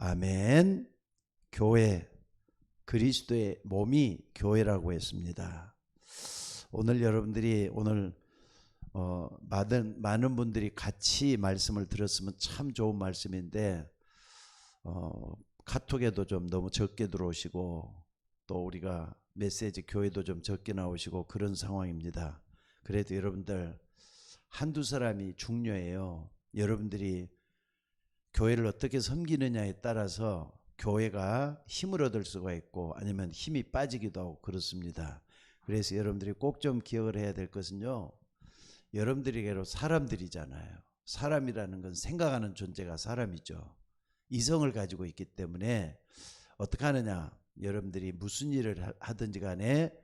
아멘. 교회, 그리스도의 몸이 교회라고 했습니다. 오늘 여러분들이 많은 분들이 같이 말씀을 들었으면 참 좋은 말씀인데 카톡에도 좀 너무 적게 들어오시고 또 우리가 메시지 교회도 좀 적게 나오시고 그런 상황입니다. 그래도 여러분들 한두 사람이 중요해요. 여러분들이 교회를 어떻게 섬기느냐에 따라서 교회가 힘을 얻을 수가 있고 아니면 힘이 빠지기도 하고 그렇습니다. 그래서 여러분들이 꼭 좀 기억을 해야 될 것은요, 여러분들에게로 사람들이잖아요. 사람이라는 건 생각하는 존재가 사람이죠. 이성을 가지고 있기 때문에 어떻게 하느냐, 여러분들이 무슨 일을 하든지 간에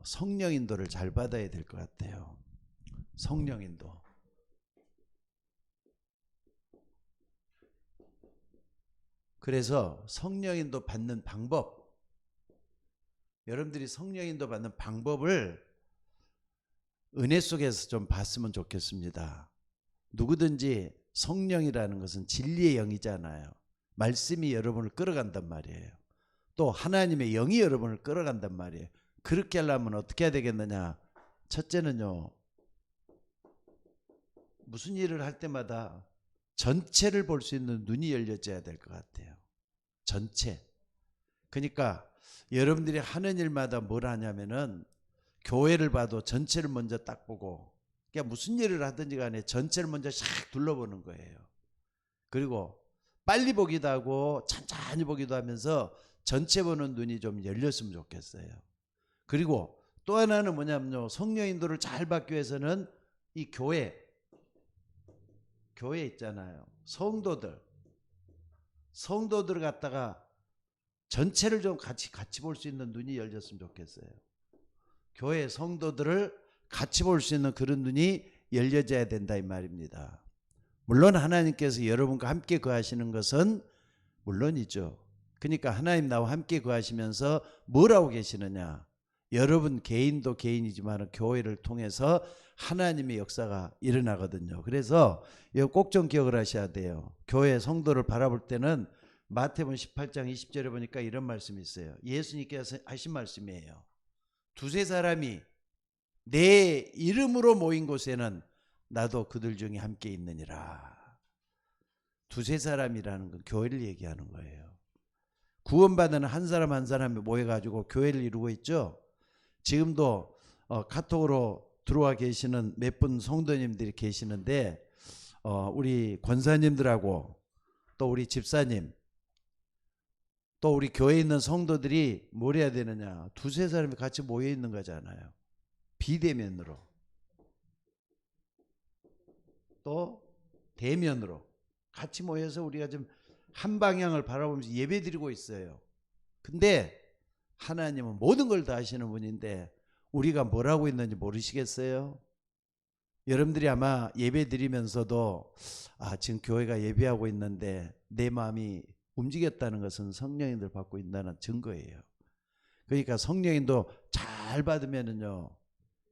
성령 인도를 잘 받아야 될 것 같아요. 성령 인도. 그래서 성령 인도 받는 방법, 여러분들이 성령 인도 받는 방법을 은혜 속에서 좀 봤으면 좋겠습니다. 누구든지 성령이라는 것은 진리의 영이잖아요. 말씀이 여러분을 끌어간단 말이에요. 또 하나님의 영이 여러분을 끌어간단 말이에요. 그렇게 하려면 어떻게 해야 되겠느냐? 첫째는요, 무슨 일을 할 때마다 전체를 볼 수 있는 눈이 열려져야 될 것 같아요. 전체. 그러니까 여러분들이 하는 일마다 뭘 하냐면은 교회를 봐도 전체를 먼저 딱 보고, 그러니까 무슨 일을 하든지 간에 전체를 먼저 샥 둘러보는 거예요. 그리고 빨리 보기도 하고 천천히 보기도 하면서 전체 보는 눈이 좀 열렸으면 좋겠어요. 그리고 또 하나는 뭐냐면요, 성령 인도를 잘 받기 위해서는 이 교회 있잖아요. 성도들 갖다가 전체를 좀 같이 볼 수 있는 눈이 열렸으면 좋겠어요. 교회 성도들을 같이 볼 수 있는 그런 눈이 열려져야 된다 이 말입니다. 물론 하나님께서 여러분과 함께 거하시는 것은 물론이죠. 그러니까 하나님 나와 함께 거하시면서 뭘 하고 계시느냐, 여러분 개인도 개인이지만 교회를 통해서 하나님의 역사가 일어나거든요. 그래서 이거 꼭 좀 기억을 하셔야 돼요. 교회 성도를 바라볼 때는 마태복음 18장 20절에 보니까 이런 말씀이 있어요. 예수님께서 하신 말씀이에요. 두세 사람이 내 이름으로 모인 곳에는 나도 그들 중에 함께 있느니라. 두세 사람이라는 건 교회를 얘기하는 거예요. 구원받은 한 사람 한 사람이 모여가지고 교회를 이루고 있죠. 지금도 카톡으로 들어와 계시는 몇 분 성도님들이 계시는데 우리 권사님들하고 또 우리 집사님 또 우리 교회에 있는 성도들이 뭘 해야 되느냐, 두세 사람이 같이 모여 있는 거잖아요. 비대면으로 또 대면으로 같이 모여서 우리가 좀 한 방향을 바라보면서 예배 드리고 있어요. 근데 하나님은 모든 걸 다 아시는 분인데 우리가 뭘 하고 있는지 모르시겠어요? 여러분들이 아마 예배 드리면서도 지금 교회가 예배하고 있는데 내 마음이 움직였다는 것은 성령인들 받고 있다는 증거예요. 그러니까 성령인도 잘 받으면은요,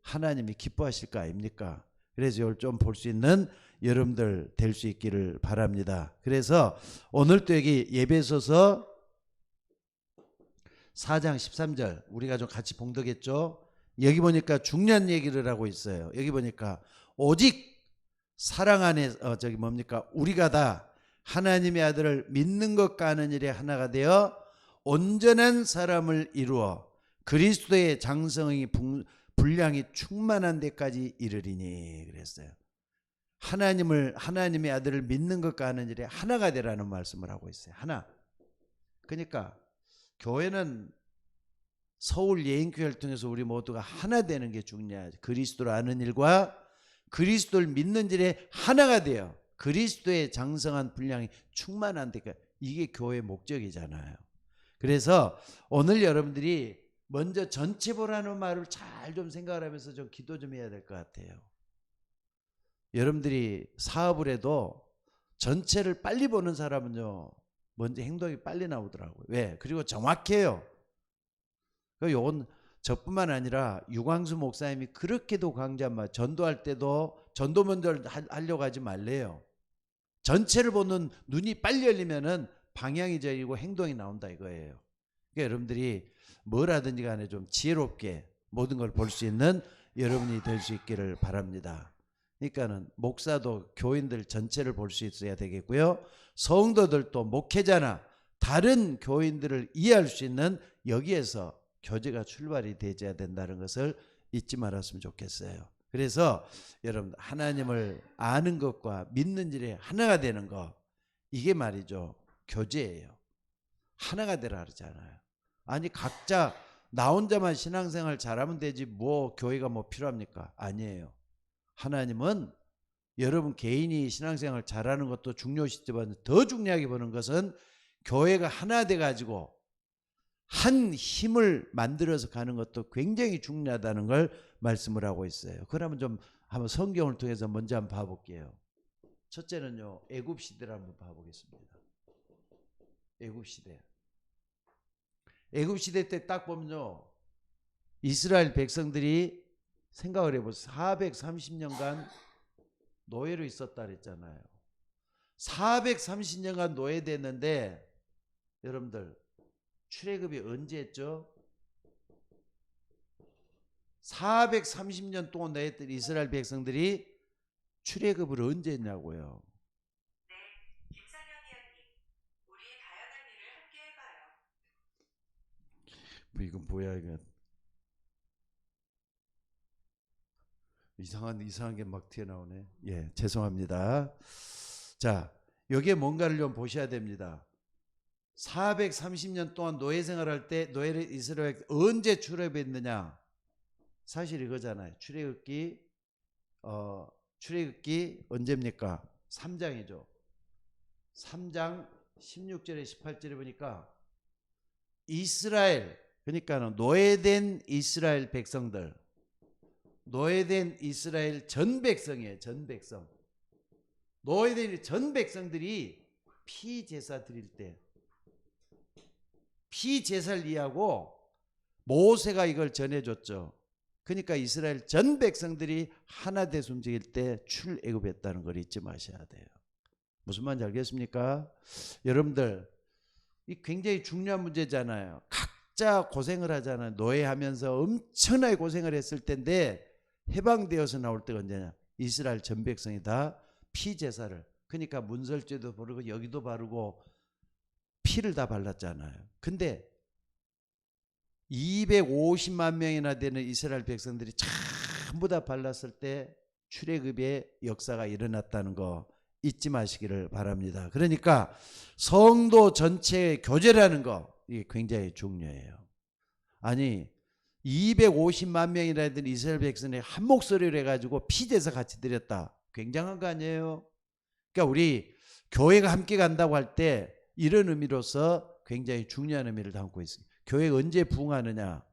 하나님이 기뻐하실 거 아닙니까? 그래서 이걸 좀 볼 수 있는 여러분들 될 수 있기를 바랍니다. 그래서 오늘 또 여기 예배소서 4장 13절 우리가 좀 같이 봉독했죠. 여기 보니까 중요한 얘기를 하고 있어요. 여기 보니까 오직 사랑 안에 우리가 다 하나님의 아들을 믿는 것과 하는 일에 하나가 되어 온전한 사람을 이루어 그리스도의 장성이 분량이 충만한 데까지 이르리니 그랬어요. 하나님의 아들을 믿는 것과 하는 일에 하나가 되라는 말씀을 하고 있어요. 하나. 그러니까 교회는 서울 예인교회를 통해서 우리 모두가 하나 되는 게 중요하죠. 그리스도를 아는 일과 그리스도를 믿는 일에 하나가 돼요. 그리스도의 장성한 분량이 충만한 데까지. 이게 교회의 목적이잖아요. 그래서 오늘 여러분들이 먼저 전체 보라는 말을 잘 좀 생각을 하면서 좀 기도 좀 해야 될 것 같아요. 여러분들이 사업을 해도 전체를 빨리 보는 사람은요, 먼저 행동이 빨리 나오더라고요. 왜? 그리고 정확해요. 요건 저뿐만 아니라 유광수 목사님이 그렇게도 강조한 말, 전도할 때도 전도 먼저 하려고 하지 말래요. 전체를 보는 눈이 빨리 열리면은 방향이 저리고 행동이 나온다 이거예요. 그러니까 여러분들이 뭘 하든지 간에 좀 지혜롭게 모든 걸 볼 수 있는 여러분이 될 수 있기를 바랍니다. 그러니까는 목사도 교인들 전체를 볼 수 있어야 되겠고요. 성도들도 목회자나 다른 교인들을 이해할 수 있는 여기에서 교제가 출발이 되어야 된다는 것을 잊지 말았으면 좋겠어요. 그래서 여러분 하나님을 아는 것과 믿는 일에 하나가 되는 거, 이게 말이죠 교제예요. 하나가 되라 그러잖아요. 아니 각자 나 혼자만 신앙생활 잘하면 되지 뭐 교회가 뭐 필요합니까? 아니에요. 하나님은 여러분 개인이 신앙생활 잘하는 것도 중요시지만 더 중요하게 보는 것은 교회가 하나 돼가지고 한 힘을 만들어서 가는 것도 굉장히 중요하다는 걸 말씀을 하고 있어요. 그러면 좀 한번 성경을 통해서 먼저 한번 봐볼게요. 첫째는요, 애굽 시대를 한번 봐보겠습니다. 애굽 시대. 애굽 시대 때 딱 보면요, 이스라엘 백성들이 생각을 해보세요. 430년간 노예로 있었다 그랬잖아요. 430년간 노예됐는데 여러분들 출애굽이 언제 했죠? 430년 동안 노예했던 이스라엘 백성들이 출애굽을 언제 했냐고요. 네, 김상현 위원님, 우리 다양한 일을 함께 해봐요. 뭐 이건 뭐야 이거. 이상한 게 막 튀어나오네. 예, 죄송합니다. 자, 여기에 뭔가를 좀 보셔야 됩니다. 430년 동안 노예 생활할 때 노예를 이스라엘 언제 출애굽했느냐? 사실 이거잖아요. 출애굽기 언제입니까? 3장이죠. 3장 16절에 18절에 보니까 이스라엘, 그러니까 노예된 이스라엘 백성들, 노예된 이스라엘 전 백성이에요. 전 백성. 노예된 전 백성들이 피제사 드릴 때 피제사를 이해하고 모세가 이걸 전해줬죠. 그러니까 이스라엘 전 백성들이 하나 돼서 움직일 때 출애굽했다는 걸 잊지 마셔야 돼요. 무슨 말인지 알겠습니까? 여러분들 이 굉장히 중요한 문제잖아요. 각자 고생을 하잖아요. 노예하면서 엄청나게 고생을 했을 텐데 해방되어서 나올 때가 언제냐? 이스라엘 전 백성이 다 피제사를, 그러니까 문설주도 바르고 여기도 바르고 피를 다 발랐잖아요. 근데 250만 명이나 되는 이스라엘 백성들이 전부 다 발랐을 때 출애굽의 역사가 일어났다는 거 잊지 마시기를 바랍니다. 그러니까 성도 전체의 교제라는 거, 이게 굉장히 중요해요. 아니 250만 명이나 되는 이스라엘 백성이 한 목소리를 해가지고 피제사 같이 드렸다. 굉장한 거 아니에요? 그러니까 우리 교회가 함께 간다고 할 때 이런 의미로서 굉장히 중요한 의미를 담고 있습니다. 교회가 언제 부흥하느냐?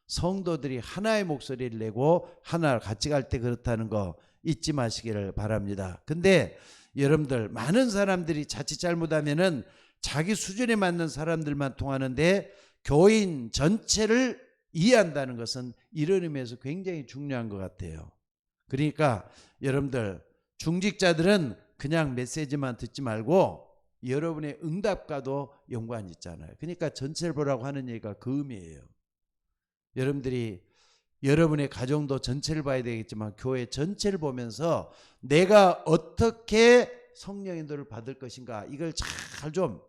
성도들이 하나의 목소리를 내고 하나 같이 갈 때 그렇다는 거 잊지 마시기를 바랍니다. 근데 여러분들 많은 사람들이 자칫 잘못하면은 자기 수준에 맞는 사람들만 통하는데 교인 전체를 이해한다는 것은 이런 의미에서 굉장히 중요한 것 같아요. 그러니까 여러분들 중직자들은 그냥 메시지만 듣지 말고 여러분의 응답과도 연관이 있잖아요. 그러니까 전체를 보라고 하는 얘기가 그 의미예요. 여러분들이 여러분의 가정도 전체를 봐야 되겠지만 교회 전체를 보면서 내가 어떻게 성령 인도를 받을 것인가, 이걸 잘 좀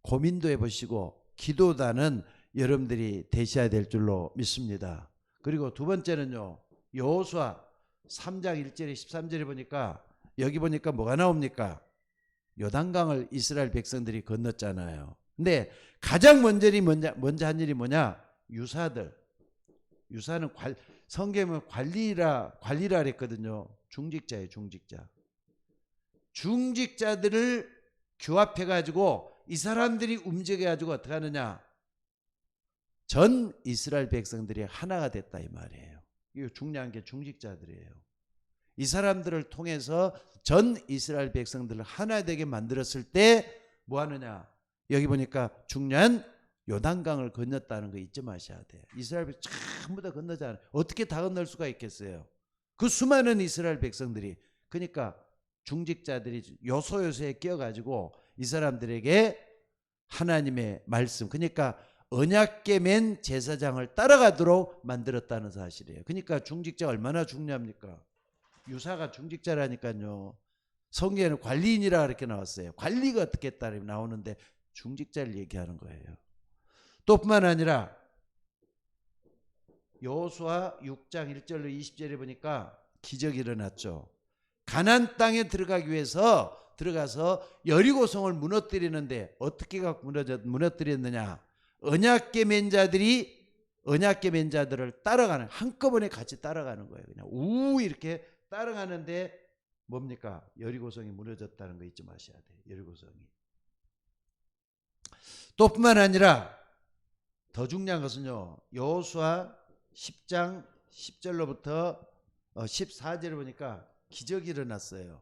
고민도 해보시고 기도단은 여러분들이 되셔야 될 줄로 믿습니다. 그리고 두 번째는요, 여호수아 3장 1절에 13절에 보니까 여기 보니까 뭐가 나옵니까? 요단강을 이스라엘 백성들이 건넜잖아요. 근데 가장 먼저 한 일이 뭐냐? 유사들. 유사는 성경에 관리라 그랬거든요. 중직자예요, 중직자. 중직자들을 규합해가지고 이 사람들이 움직여가지고 어떻게 하느냐? 전 이스라엘 백성들이 하나가 됐다 이 말이에요. 이거 중요한 게 중직자들이에요. 이 사람들을 통해서 전 이스라엘 백성들을 하나 되게 만들었을 때 뭐 하느냐? 여기 보니까 중요한 요단강을 건넜다는 거 잊지 마셔야 돼요. 이스라엘 백성 전부 다 건너잖아요. 어떻게 다 건널 수가 있겠어요? 그 수많은 이스라엘 백성들이. 그러니까 중직자들이 요소요소에 끼어가지고 이 사람들에게 하나님의 말씀, 그러니까 언약궤 맨 제사장을 따라가도록 만들었다는 사실이에요. 그러니까 중직자 얼마나 중요합니까? 유사가 중직자라니까요. 성경에는 관리인이라 그렇게 나왔어요. 관리가 어떻게 했다 나오는데 중직자를 얘기하는 거예요. 또 뿐만 아니라 여호수아 6장 1절로 20절에 보니까 기적이 일어났죠. 가나안 땅에 들어가기 위해서 들어가서 여리고성을 무너뜨리는데 어떻게 갖고 무너뜨렸느냐? 언약궤 맨 자들을 따라가는, 한꺼번에 같이 따라가는 거예요. 그냥 우 이렇게 따라가는데 뭡니까? 여리고성이 무너졌다는 거 잊지 마셔야 돼요. 여리고성이. 또 뿐만 아니라 더 중요한 것은요. 여호수아 10장 10절로부터 14절을 보니까 기적이 일어났어요.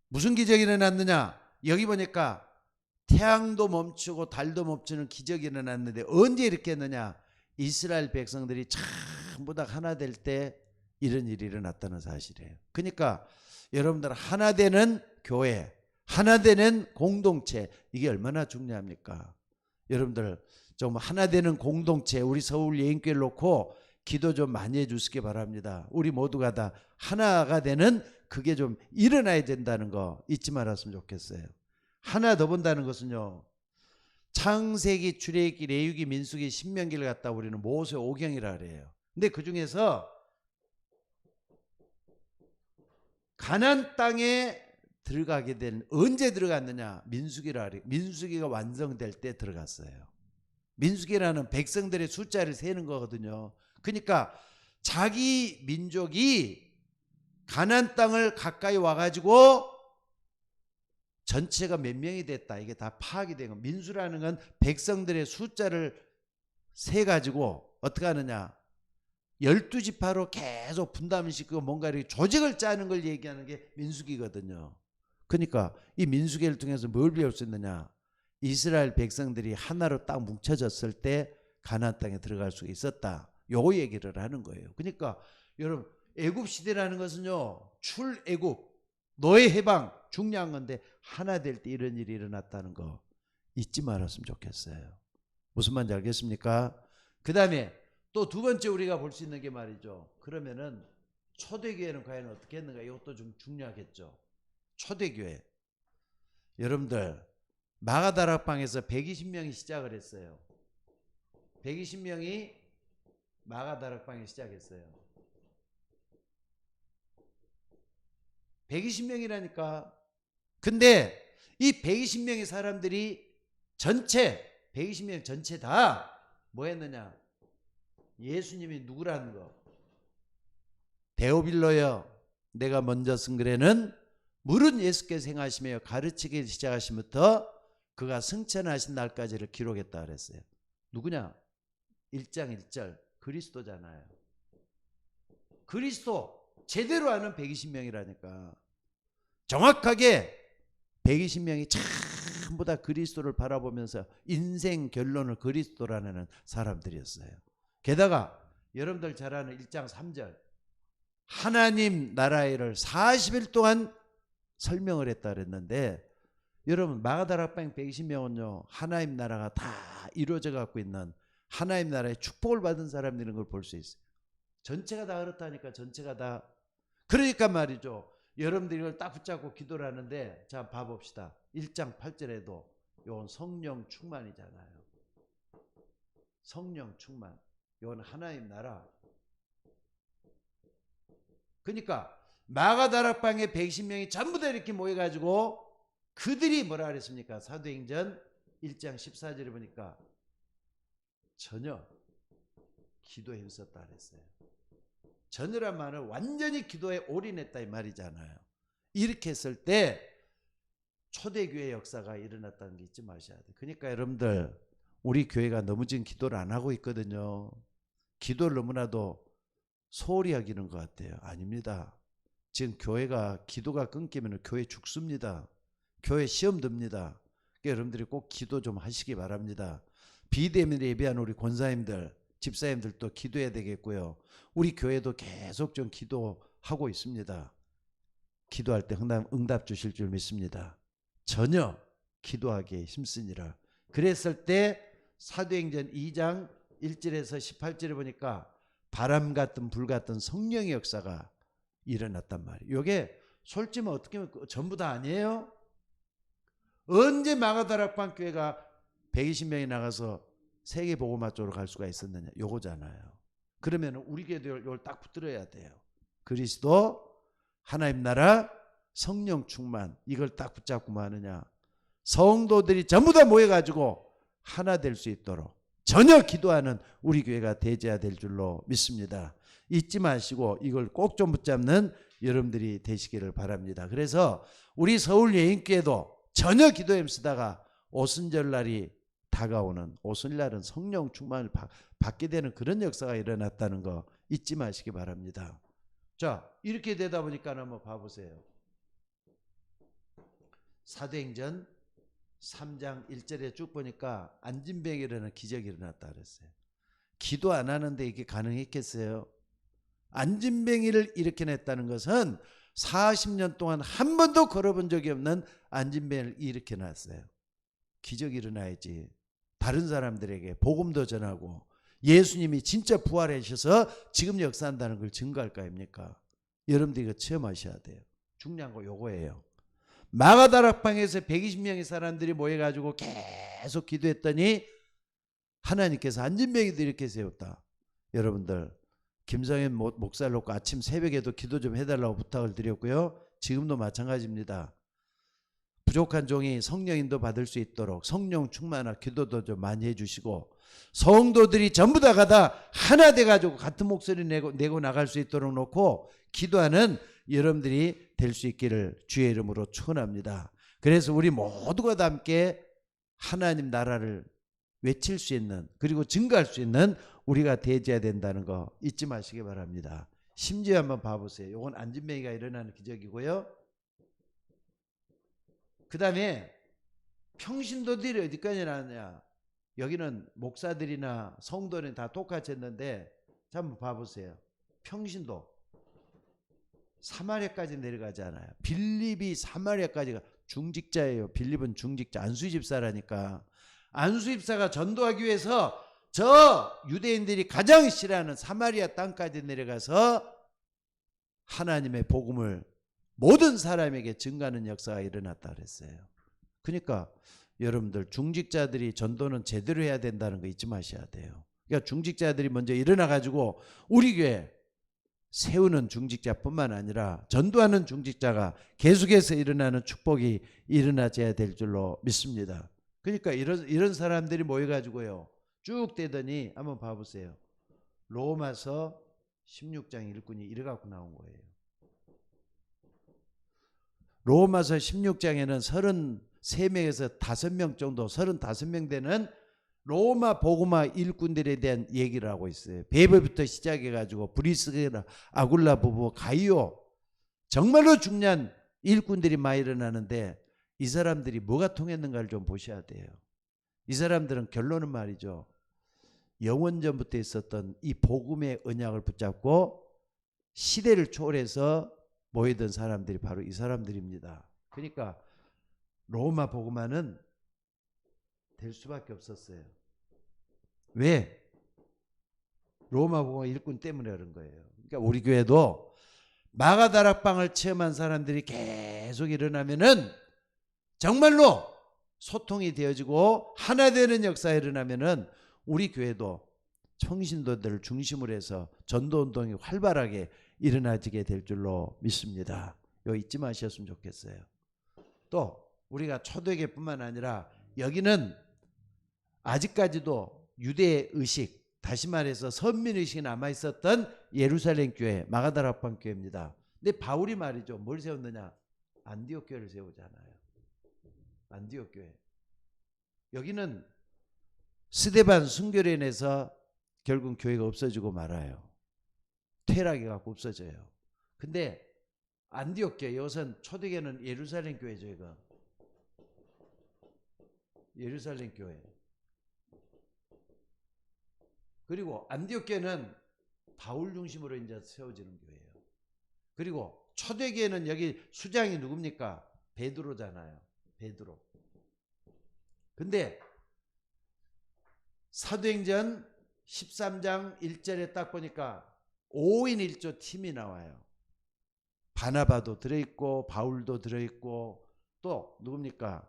무슨 기적이 일어났느냐? 여기 보니까 태양도 멈추고 달도 멈추는 기적이 일어났는데 언제 이렇게 했느냐? 이스라엘 백성들이 전부 다 하나 될 때 이런 일이 일어났다는 사실이에요. 그러니까 여러분들 하나 되는 교회, 하나 되는 공동체, 이게 얼마나 중요합니까? 여러분들 좀 하나 되는 공동체, 우리 서울 예인교회를 놓고 기도 좀 많이 해주시기 바랍니다. 우리 모두가 다 하나가 되는 그게 좀 일어나야 된다는 거 잊지 말았으면 좋겠어요. 하나 더 본다는 것은요. 창세기, 출애굽기, 레위기, 민수기, 신명기를 갖다 우리는 모세 오경이라 그래요. 근데 그 중에서 가나안 땅에 들어가게 된, 언제 들어갔느냐? 민수기라 그래요. 민수기가 완성될 때 들어갔어요. 민수기라는 백성들의 숫자를 세는 거거든요. 그러니까 자기 민족이 가나안 땅을 가까이 와가지고 전체가 몇 명이 됐다, 이게 다 파악이 된 거. 민수라는 건 백성들의 숫자를 세 가지고 어떻게 하느냐, 12지파로 계속 분담을 시키고 뭔가 이렇게 조직을 짜는 걸 얘기하는 게 민수기거든요. 그러니까 이 민수기를 통해서 뭘 배울 수 있느냐? 이스라엘 백성들이 하나로 딱 뭉쳐졌을 때 가나안 땅에 들어갈 수 있었다, 요 얘기를 하는 거예요. 그러니까 여러분, 애굽 시대라는 것은요, 출애굽, 노예 해방 중요한 건데 하나 될 때 이런 일이 일어났다는 거 잊지 말았으면 좋겠어요. 무슨 말인지 알겠습니까? 그 다음에 또 두 번째 우리가 볼 수 있는 게 말이죠. 그러면은 초대교회는 과연 어떻게 했는가? 이것도 좀 중요하겠죠. 초대교회. 여러분들 마가다락방에서 120명이 시작을 했어요. 120명이 마가다락방에 시작했어요. 120명이라니까. 근데 이 120명의 사람들이 전체 120명 전체 다 뭐 했느냐? 예수님이 누구라는 거. 데오빌로여 내가 먼저 쓴 글에는 물은 예수께서 행하시며 가르치기 시작하시면부터 그가 승천하신 날까지를 기록했다 그랬어요. 누구냐? 1장 1절 그리스도잖아요. 그리스도 제대로 아는 120명이라니까. 정확하게 120명이 전부 다 그리스도를 바라보면서 인생 결론을 그리스도라는 사람들이었어요. 게다가 여러분들 잘 아는 1장 3절 하나님 나라의 일을 40일 동안 설명을 했다 그랬는데, 여러분 마가다락방 120명은요 하나님 나라가 다 이루어져 갖고 있는 하나님 나라의 축복을 받은 사람들인 걸 볼 수 있어요. 전체가 다 그렇다니까. 전체가 다. 그러니까 말이죠. 여러분들이 이걸 딱 붙잡고 기도를 하는데, 자 봐봅시다. 1장 8절에도 이건 성령 충만이잖아요. 성령 충만. 이건 하나님 나라. 그러니까 마가다락방에 120명이 전부 다 이렇게 모여가지고 그들이 뭐라 그랬습니까? 사도행전 1장 14절에 보니까 전혀 기도에 힘썼다 그랬어요. 전혀란 말은 완전히 기도에 올인했다 이 말이잖아요. 이렇게 했을 때 초대교회 역사가 일어났다는 게 잊지 마셔야 돼요. 그러니까 여러분들 우리 교회가 너무 지금 기도를 안 하고 있거든요. 기도를 너무나도 소홀히 여기는 것 같아요. 아닙니다. 지금 교회가 기도가 끊기면 교회 죽습니다. 교회 시험 듭니다. 그러니까 여러분들이 꼭 기도 좀 하시기 바랍니다. 비대면 예배한 우리 권사님들, 집사님들도 기도해야 되겠고요. 우리 교회도 계속 좀 기도하고 있습니다. 기도할 때 응답 주실 줄 믿습니다. 전혀 기도하기에 힘쓰니라. 그랬을 때 사도행전 2장 1절에서 18절에 보니까 바람 같은 불 같은 성령의 역사가 일어났단 말이에요. 이게 솔직히 어떻게 보면 전부 다 아니에요. 언제 마가다락방 교회가 120명이 나가서 세계 복음화 쪽으로 갈 수가 있었느냐? 요거잖아요. 그러면 우리 교회도 이걸 딱 붙들어야 돼요. 그리스도, 하나님 나라, 성령 충만, 이걸 딱 붙잡고 뭐 하느냐? 성도들이 전부 다 모여가지고 하나 될 수 있도록 전혀 기도하는 우리 교회가 되어야 될 줄로 믿습니다. 잊지 마시고 이걸 꼭 좀 붙잡는 여러분들이 되시기를 바랍니다. 그래서 우리 서울 예인교회도 전혀 기도에 힘쓰다가 오순절날이 다가오는, 오순절날은 성령 충만을 받게 되는 그런 역사가 일어났다는 거 잊지 마시기 바랍니다. 자, 이렇게 되다 보니까 한번 봐보세요. 사도행전 3장 1절에 쭉 보니까 안진뱅이라는 기적이 일어났다 그랬어요. 기도 안 하는데 이게 가능했겠어요? 안진뱅이를 일으켜냈다는 것은 40년 동안 한 번도 걸어본 적이 없는 안진뱅이를 일으켜놨어요. 기적이 일어나야지 다른 사람들에게 복음도 전하고 예수님이 진짜 부활하셔서 지금 역사한다는 걸 증거할 거 아닙니까? 여러분들이 이거 체험하셔야 돼요. 중요한 거 요거예요. 마가다락방에서 120명의 사람들이 모여가지고 계속 기도했더니 하나님께서 안진뱅이도 이렇게 세웠다. 여러분들 김성현 목사를 놓고 아침 새벽에도 기도 좀 해달라고 부탁을 드렸고요. 지금도 마찬가지입니다. 부족한 종이 성령인도 받을 수 있도록 성령 충만한 기도도 좀 많이 해주시고 성도들이 전부 다 가다 하나 돼가지고 같은 목소리 내고 나갈 수 있도록 놓고 기도하는 여러분들이 될 수 있기를 주의 이름으로 축원합니다. 그래서 우리 모두가 다 함께 하나님 나라를 외칠 수 있는, 그리고 증거할 수 있는 우리가 되어야 된다는 거 잊지 마시기 바랍니다. 심지어 한번 봐보세요. 이건 안진뱅이가 일어나는 기적이고요. 그 다음에 평신도들이 어디까지 나왔냐? 여기는 목사들이나 성도는 다 똑같이 했는데 자, 한번 봐보세요. 평신도 사마리아까지 내려가잖아요. 빌립이 사마리아까지가 중직자예요. 빌립은 중직자, 안수 집사라니까. 안수 집사가 전도하기 위해서 저 유대인들이 가장 싫어하는 사마리아 땅까지 내려가서 하나님의 복음을 모든 사람에게 증가하는 역사가 일어났다 그랬어요. 그러니까 여러분들 중직자들이 전도는 제대로 해야 된다는 거 잊지 마셔야 돼요. 그러니까 중직자들이 먼저 일어나 가지고 우리 교회 세우는 중직자뿐만 아니라 전도하는 중직자가 계속해서 일어나는 축복이 일어나져야 될 줄로 믿습니다. 그러니까 이런 사람들이 모여가지고요 쭉 되더니 한번 봐보세요. 로마서 16장 일꾼이 이래갖고 나온 거예요. 로마서 16장에는 33명에서 5명 정도 35명 되는 로마 복음화 일꾼들에 대한 얘기를 하고 있어요. 베베부터 시작해가지고 브리스게라, 아굴라 부부, 가이오, 정말로 중요한 일꾼들이 많이 일어나는데 이 사람들이 뭐가 통했는가를 좀 보셔야 돼요. 이 사람들은 결론은 말이죠. 영원전부터 있었던 이 복음의 언약을 붙잡고 시대를 초월해서 모이던 사람들이 바로 이 사람들입니다. 그러니까 로마 복음화는 될 수밖에 없었어요. 왜? 로마 복음화 일꾼 때문에 그런 거예요. 그러니까 우리 교회도 마가다락방을 체험한 사람들이 계속 일어나면은 정말로 소통이 되어지고 하나 되는 역사가 일어나면은 우리 교회도 청신도들을 중심으로 해서 전도운동이 활발하게 일어나지게 될 줄로 믿습니다. 이거 잊지 마셨으면 좋겠어요. 또 우리가 초대교회뿐만 아니라 여기는 아직까지도 유대의식, 다시 말해서 선민의식이 남아있었던 예루살렘 교회, 마가다락방 교회입니다. 근데 바울이 말이죠. 뭘 세웠느냐? 안디옥 교회를 세우잖아요. 안디옥 교회. 여기는 스데반 순교로 인해서 결국 교회가 없어지고 말아요. 퇴락해갖고 없어져요. 근데 안디옥 교회, 이것은 초대교회는 예루살렘 교회죠. 이거 예루살렘 교회. 그리고 안디옥 교회는 바울 중심으로 이제 세워지는 교회예요. 그리고 초대교회는 여기 수장이 누굽니까? 베드로잖아요. 베드로. 근데 사도행전 13장 1절에 딱 보니까 5인 1조 팀이 나와요. 바나바도 들어있고 바울도 들어있고 또 누굽니까?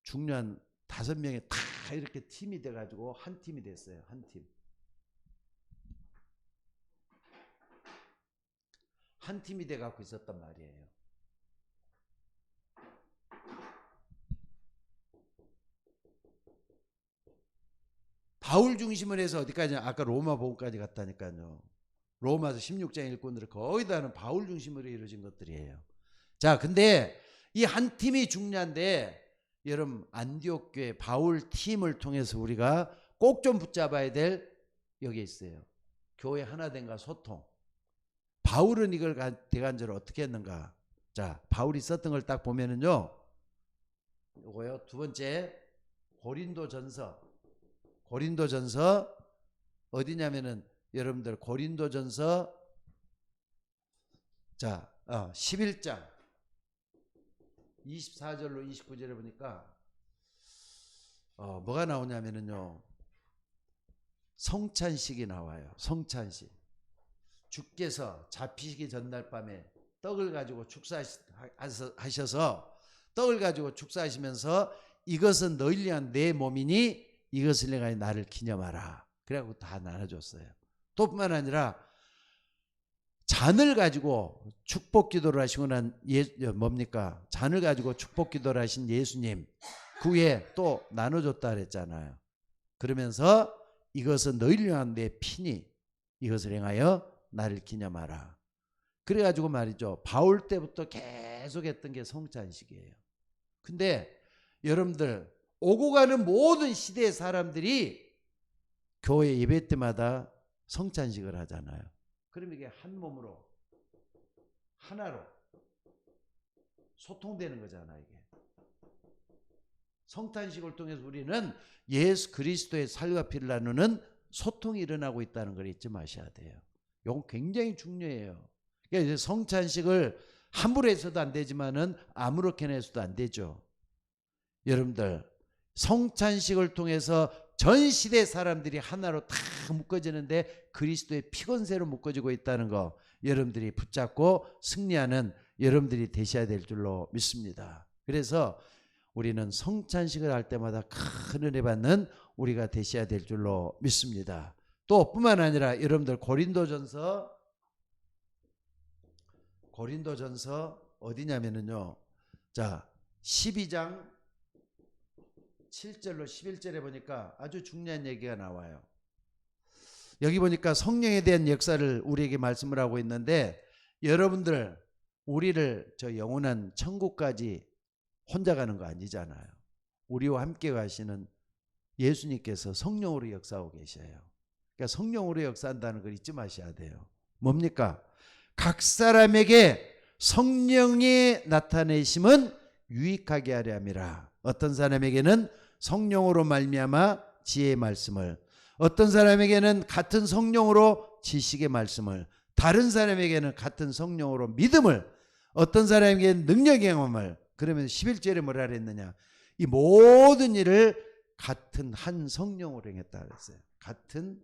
중요한 5명이 다 이렇게 팀이 돼가지고 한 팀이 됐어요. 한 팀. 한 팀이 돼갖고 있었단 말이에요. 바울 중심을 해서 어디까지? 아까 로마 복음까지 갔다니까요. 로마서 16장 일꾼들을 거의 다는 바울 중심으로 이루어진 것들이에요. 자, 근데 이 한 팀이 중요한데 여러분 안디옥 교회 바울 팀을 통해서 우리가 꼭 좀 붙잡아야 될 여기 있어요. 교회 하나된과 소통. 바울은 이걸 대간절을 어떻게 했는가? 자, 바울이 썼던 걸 딱 보면은요. 요거요. 두 번째 고린도전서 어디냐면은 여러분들 고린도전서 자 11장 24절로 29절에 보니까 뭐가 나오냐면은요. 성찬식이 나와요. 성찬식. 주께서 잡히시기 전날 밤에 떡을 가지고 축사하셔서 떡을 가지고 축사하시면서 이것은 너희를 위한 내 몸이니 이것을 내가 나를 기념하라. 그래갖고 다 나눠줬어요. 또 뿐만 아니라 잔을 가지고 축복 기도를 하시고 난 뭡니까? 잔을 가지고 축복 기도를 하신 예수님 그 위에 또 나눠줬다 그랬잖아요. 그러면서 이것은 너희를 위한 내 피니 이것을 행하여 나를 기념하라. 그래가지고 말이죠. 바울 때부터 계속 했던 게 성찬식이에요. 근데 여러분들 오고 가는 모든 시대의 사람들이 교회 예배 때마다 성찬식을 하잖아요. 그럼 이게 한 몸으로 하나로 소통되는 거잖아요. 이게 성찬식을 통해서 우리는 예수 그리스도의 살과 피를 나누는 소통이 일어나고 있다는 걸 잊지 마셔야 돼요. 이건 굉장히 중요해요. 그러니까 성찬식을 함부로 해서도 안 되지만은 아무렇게나 해서도 안 되죠. 여러분들 성찬식을 통해서 전 시대 사람들이 하나로 다 묶어지는데 그리스도의 피건세로 묶어지고 있다는 거 여러분들이 붙잡고 승리하는 여러분들이 되셔야 될 줄로 믿습니다. 그래서 우리는 성찬식을 할 때마다 큰 은혜 받는 우리가 되셔야 될 줄로 믿습니다. 또 뿐만 아니라 여러분들 고린도전서 어디냐면은요. 자, 12장 7절로 11절에 보니까 아주 중요한 얘기가 나와요. 여기 보니까 성령에 대한 역사를 우리에게 말씀을 하고 있는데 여러분들 우리를 저 영원한 천국까지 혼자 가는 거 아니잖아요. 우리와 함께 가시는 예수님께서 성령으로 역사하고 계셔요. 그러니까 성령으로 역사한다는 걸 잊지 마셔야 돼요. 뭡니까? 각 사람에게 성령의 나타내심은 유익하게 하려 함이라. 어떤 사람에게는 성령으로 말미암아 지혜의 말씀을, 어떤 사람에게는 같은 성령으로 지식의 말씀을, 다른 사람에게는 같은 성령으로 믿음을, 어떤 사람에게는 능력의 경험을. 그러면 11절에 뭐라 그랬느냐? 이 모든 일을 같은 한 성령으로 행했다 그랬어요. 같은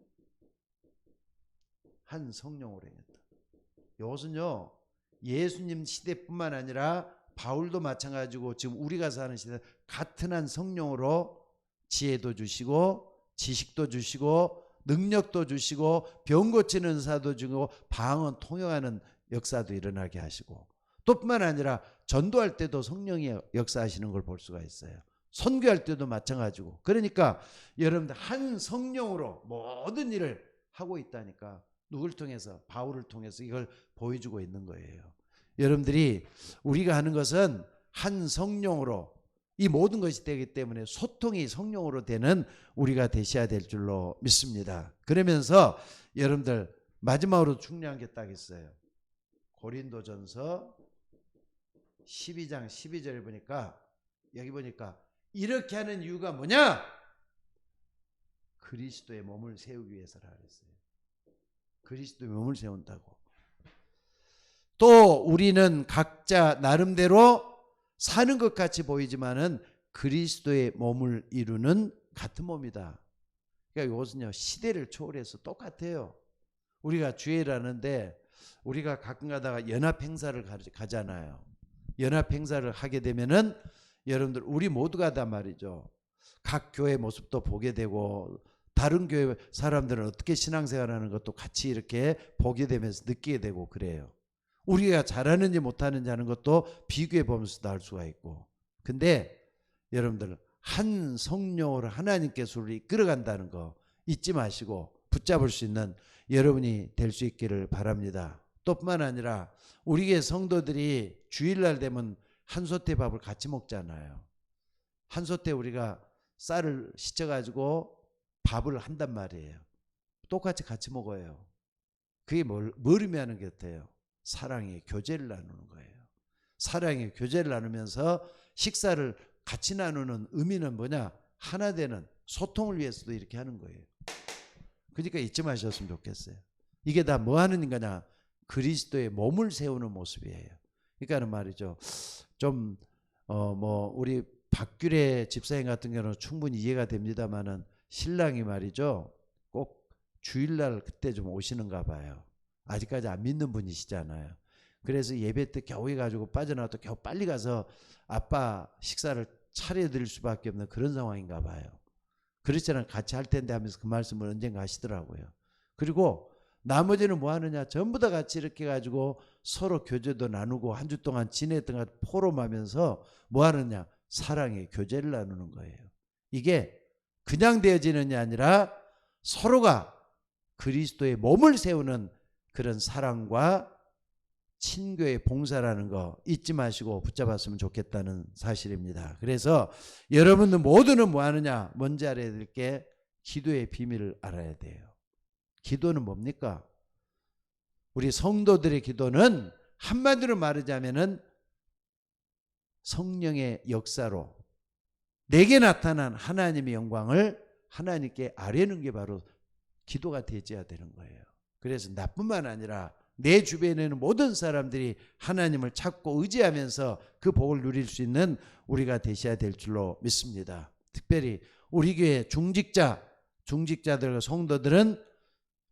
한 성령으로 행했다. 이것은요 예수님 시대뿐만 아니라 바울도 마찬가지고 지금 우리가 사는 시대 같은 한 성령으로 지혜도 주시고 지식도 주시고 능력도 주시고 병 고치는 은사도 주고 방언 통역하는 역사도 일어나게 하시고 또 뿐만 아니라 전도할 때도 성령이 역사하시는 걸 볼 수가 있어요. 선교할 때도 마찬가지고. 그러니까 여러분들 한 성령으로 모든 일을 하고 있다니까. 누굴 통해서? 바울을 통해서 이걸 보여주고 있는 거예요. 여러분들이 우리가 하는 것은 한 성령으로 이 모든 것이 되기 때문에 소통이 성령으로 되는 우리가 되셔야 될 줄로 믿습니다. 그러면서 여러분들 마지막으로 중요한 게 딱 있어요. 고린도전서 12장 12절에 보니까 여기 보니까 이렇게 하는 이유가 뭐냐? 그리스도의 몸을 세우기 위해서라 그랬어요. 그리스도의 몸을 세운다고. 또 우리는 각자 나름대로 사는 것 같이 보이지만은 그리스도의 몸을 이루는 같은 몸이다. 그러니까 이것은요 시대를 초월해서 똑같아요. 우리가 주일하는데 우리가 가끔 가다가 연합 행사를 가잖아요. 연합 행사를 하게 되면은 여러분들 우리 모두가 다 말이죠. 각 교회 모습도 보게 되고 다른 교회 사람들은 어떻게 신앙생활하는 것도 같이 이렇게 보게 되면서 느끼게 되고 그래요. 우리가 잘하는지 못하는지 하는 것도 비교해 보면서도 알 수가 있고. 근데 여러분들 한 성령으로 하나님께서 우리를 이끌어간다는 거 잊지 마시고 붙잡을 수 있는 여러분이 될 수 있기를 바랍니다. 또 뿐만 아니라 우리 교회 성도들이 주일날 되면 한솥에 밥을 같이 먹잖아요. 한솥에 우리가 쌀을 씻어가지고 밥을 한단 말이에요. 똑같이 같이 먹어요. 그게 뭘 의미하는 게 같아요? 사랑의 교제를 나누는 거예요. 사랑의 교제를 나누면서 식사를 같이 나누는 의미는 뭐냐? 하나 되는 소통을 위해서도 이렇게 하는 거예요. 그러니까 잊지 마셨으면 좋겠어요. 이게 다 뭐 하는 거냐? 그리스도의 몸을 세우는 모습이에요. 그러니까는 말이죠. 좀 우리 박규래 집사님 같은 경우는 충분히 이해가 됩니다만은 신랑이 말이죠. 꼭 주일날 그때 좀 오시는가 봐요. 아직까지 안 믿는 분이시잖아요. 그래서 예배 때 겨우 해가지고 빠져나와도 겨우 빨리 가서 아빠 식사를 차려드릴 수밖에 없는 그런 상황인가 봐요. 그렇지는 같이 할 텐데 하면서 그 말씀을 언젠가 하시더라고요. 그리고 나머지는 뭐 하느냐? 전부 다 같이 이렇게 가지고 서로 교제도 나누고 한 주 동안 지냈던 것 포럼하면서 뭐 하느냐? 사랑의 교제를 나누는 거예요. 이게 그냥 되어지는 게 아니라 서로가 그리스도의 몸을 세우는 그런 사랑과 친교의 봉사라는 거 잊지 마시고 붙잡았으면 좋겠다는 사실입니다. 그래서 여러분들 모두는 뭐 하느냐? 먼저 알아야 될 게 기도의 비밀을 알아야 돼요. 기도는 뭡니까? 우리 성도들의 기도는 한마디로 말하자면은 성령의 역사로 내게 나타난 하나님의 영광을 하나님께 아뢰는 게 바로 기도가 되어야 되는 거예요. 그래서 나뿐만 아니라 내 주변에는 모든 사람들이 하나님을 찾고 의지하면서 그 복을 누릴 수 있는 우리가 되셔야 될 줄로 믿습니다. 특별히 우리 교회 중직자들과 성도들은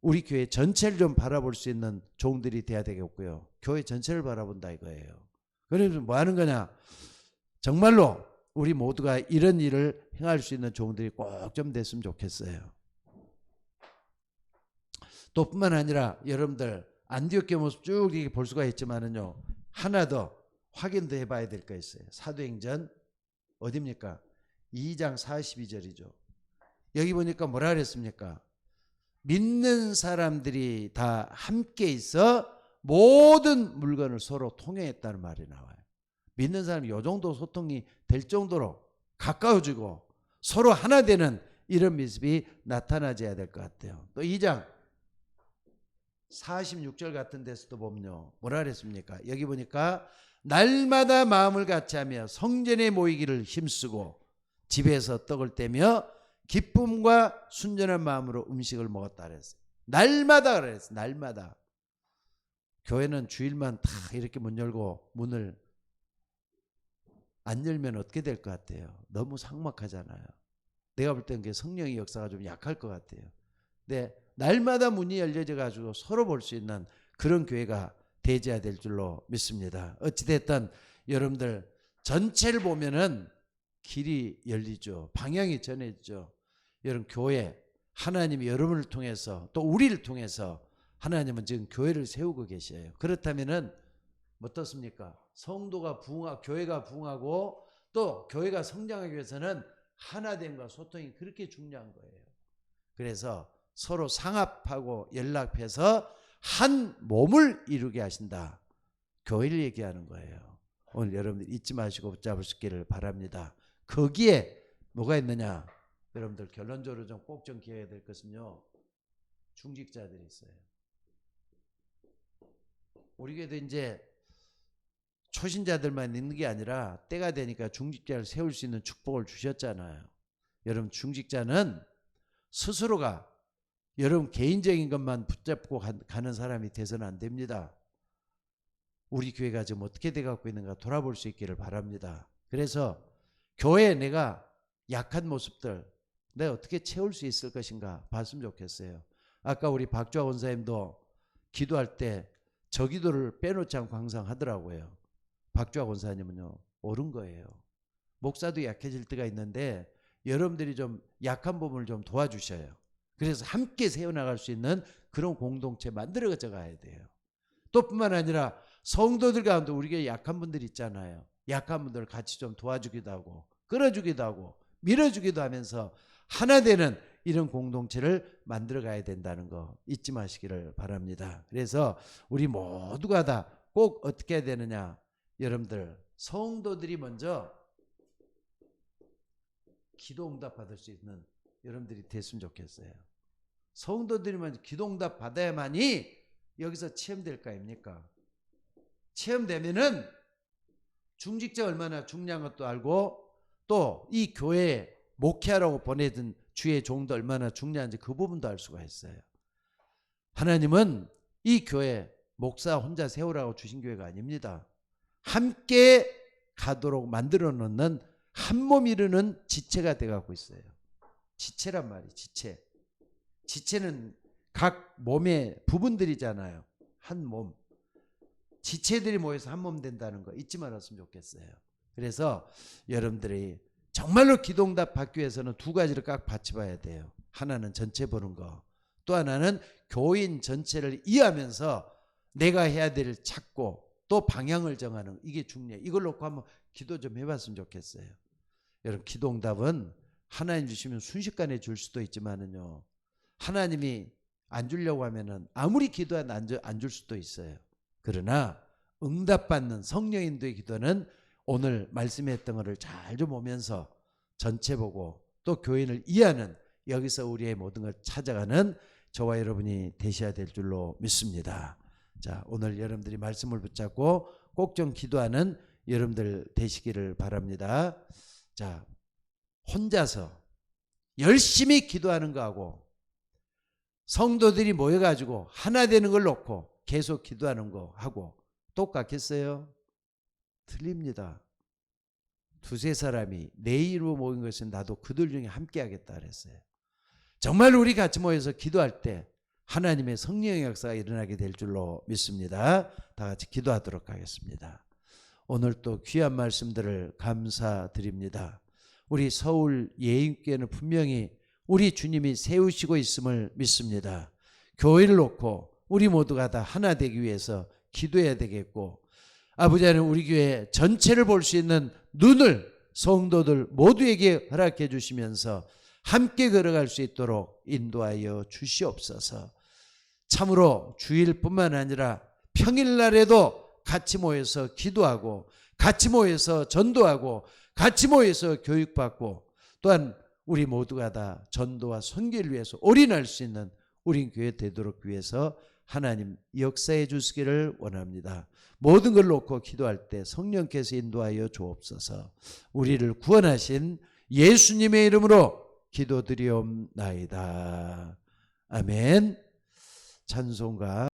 우리 교회 전체를 좀 바라볼 수 있는 종들이 돼야 되겠고요. 교회 전체를 바라본다 이거예요. 그래서 뭐 하는 거냐? 정말로 우리 모두가 이런 일을 행할 수 있는 종들이 꼭 좀 됐으면 좋겠어요. 또 뿐만 아니라 여러분들 안디옥 모습 쭉 이렇게 볼 수가 있지만은요. 하나 더 확인도 해봐야 될 거 있어요. 사도행전 어디입니까? 2장 42절이죠. 여기 보니까 뭐라 그랬습니까? 믿는 사람들이 다 함께 있어 모든 물건을 서로 통용했다는 말이 나와요. 믿는 사람이 이 정도 소통이 될 정도로 가까워지고 서로 하나 되는 이런 모습이 나타나져야 될 것 같아요. 또 2장 46절 같은 데서도 보면요. 뭐라 그랬습니까? 여기 보니까 날마다 마음을 같이하며 성전에 모이기를 힘쓰고 집에서 떡을 떼며 기쁨과 순전한 마음으로 음식을 먹었다 그랬어요. 날마다 그랬어요. 날마다. 교회는 주일만 다 이렇게 문 열고 문을 안 열면 어떻게 될 것 같아요? 너무 삭막하잖아요. 내가 볼 때는 성령의 역사가 좀 약할 것 같아요. 근데 날마다 문이 열려져 가지고 서로 볼 수 있는 그런 교회가 되어야 될 줄로 믿습니다. 어찌됐든 여러분들 전체를 보면은 길이 열리죠. 방향이 전해지죠. 여러분 교회 하나님이 여러분을 통해서 또 우리를 통해서 하나님은 지금 교회를 세우고 계셔요. 그렇다면은 어떻습니까? 성도가 교회가 부흥하고 또 교회가 성장하기 위해서는 하나됨과 소통이 그렇게 중요한 거예요. 그래서 서로 상합하고 연락해서 한 몸을 이루게 하신다. 교회를 얘기하는 거예요. 오늘 여러분들 잊지 마시고 붙잡을 수 있기를 바랍니다. 거기에 뭐가 있느냐? 여러분들 결론적으로 좀 꼭 좀 기억해야 될 것은요. 중직자들이 있어요. 우리 교회도 이제 초신자들만 있는 게 아니라 때가 되니까 중직자를 세울 수 있는 축복을 주셨잖아요. 여러분 중직자는 스스로가 여러분 개인적인 것만 붙잡고 가는 사람이 돼서는 안 됩니다. 우리 교회가 지금 어떻게 돼가고 있는가 돌아볼 수 있기를 바랍니다. 그래서 교회에 내가 약한 모습들 내가 어떻게 채울 수 있을 것인가 봤으면 좋겠어요. 아까 우리 박주아 권사님도 기도할 때 저 기도를 빼놓지 않고 항상 하더라고요. 박주아 권사님은요, 옳은 거예요. 목사도 약해질 때가 있는데 여러분들이 좀 약한 부분을 좀 도와주셔요. 그래서 함께 세워나갈 수 있는 그런 공동체 만들어져 가야 돼요. 또 뿐만 아니라 성도들 가운데 우리가 약한 분들 있잖아요. 약한 분들을 같이 좀 도와주기도 하고 끌어주기도 하고 밀어주기도 하면서 하나 되는 이런 공동체를 만들어 가야 된다는 거 잊지 마시기를 바랍니다. 그래서 우리 모두가 다 꼭 어떻게 해야 되느냐, 여러분들 성도들이 먼저 기도 응답 받을 수 있는 여러분들이 됐으면 좋겠어요. 성도들이 먼저 기도 응답 받아야만이 여기서 체험될 거 아닙니까? 체험되면은 중직자 얼마나 중요한 것도 알고 또 이 교회에 목회하라고 보내든 주의 종도 얼마나 중요한지 그 부분도 알 수가 있어요. 하나님은 이 교회 목사 혼자 세우라고 주신 교회가 아닙니다. 함께 가도록 만들어 놓는 한 몸 이루는 지체가 돼가고 있어요. 지체란 말이에요. 지체. 지체는 각 몸의 부분들이잖아요. 한 몸. 지체들이 모여서 한 몸 된다는 거 잊지 말았으면 좋겠어요. 그래서 여러분들이 정말로 기도응답 받기 위해서는 두 가지를 꼭 받쳐봐야 돼요. 하나는 전체 보는 거, 또 하나는 교인 전체를 이해하면서 내가 해야 될 일 찾고 또 방향을 정하는, 이게 중요해요. 이걸 놓고 한번 기도 좀 해봤으면 좋겠어요. 여러분, 기도응답은 하나님 주시면 순식간에 줄 수도 있지만은요, 하나님이 안 주려고 하면은 아무리 기도해도 안 줄 수도 있어요. 그러나 응답받는 성령 인도의 기도는 오늘 말씀했던 것을 잘 좀 보면서 전체 보고 또 교인을 이해하는, 여기서 우리의 모든 걸 찾아가는 저와 여러분이 되셔야 될 줄로 믿습니다. 자, 오늘 여러분들이 말씀을 붙잡고 꼭 좀 기도하는 여러분들 되시기를 바랍니다. 자, 혼자서 열심히 기도하는 거하고 성도들이 모여가지고 하나 되는 걸 놓고 계속 기도하는 거 하고 똑같겠어요? 틀립니다. 두세 사람이 내 이름으로 모인 것은 나도 그들 중에 함께 하겠다 그랬어요. 정말 우리 같이 모여서 기도할 때 하나님의 성령의 역사가 일어나게 될 줄로 믿습니다. 다 같이 기도하도록 하겠습니다. 오늘 또 귀한 말씀들을 감사드립니다. 우리 서울 예인교회는 분명히 우리 주님이 세우시고 있음을 믿습니다. 교회를 놓고 우리 모두가 다 하나 되기 위해서 기도해야 되겠고, 아버지 하나님, 우리 교회 전체를 볼 수 있는 눈을 성도들 모두에게 허락해 주시면서 함께 걸어갈 수 있도록 인도하여 주시옵소서. 참으로 주일뿐만 아니라 평일날에도 같이 모여서 기도하고 같이 모여서 전도하고 같이 모여서 교육받고, 또한 우리 모두가 다 전도와 선교를 위해서 올인할 수 있는 우리 교회 되도록 위해서 하나님 역사해 주시기를 원합니다. 모든 걸 놓고 기도할 때 성령께서 인도하여 주옵소서. 우리를 구원하신 예수님의 이름으로 기도드리옵나이다. 아멘. 찬송가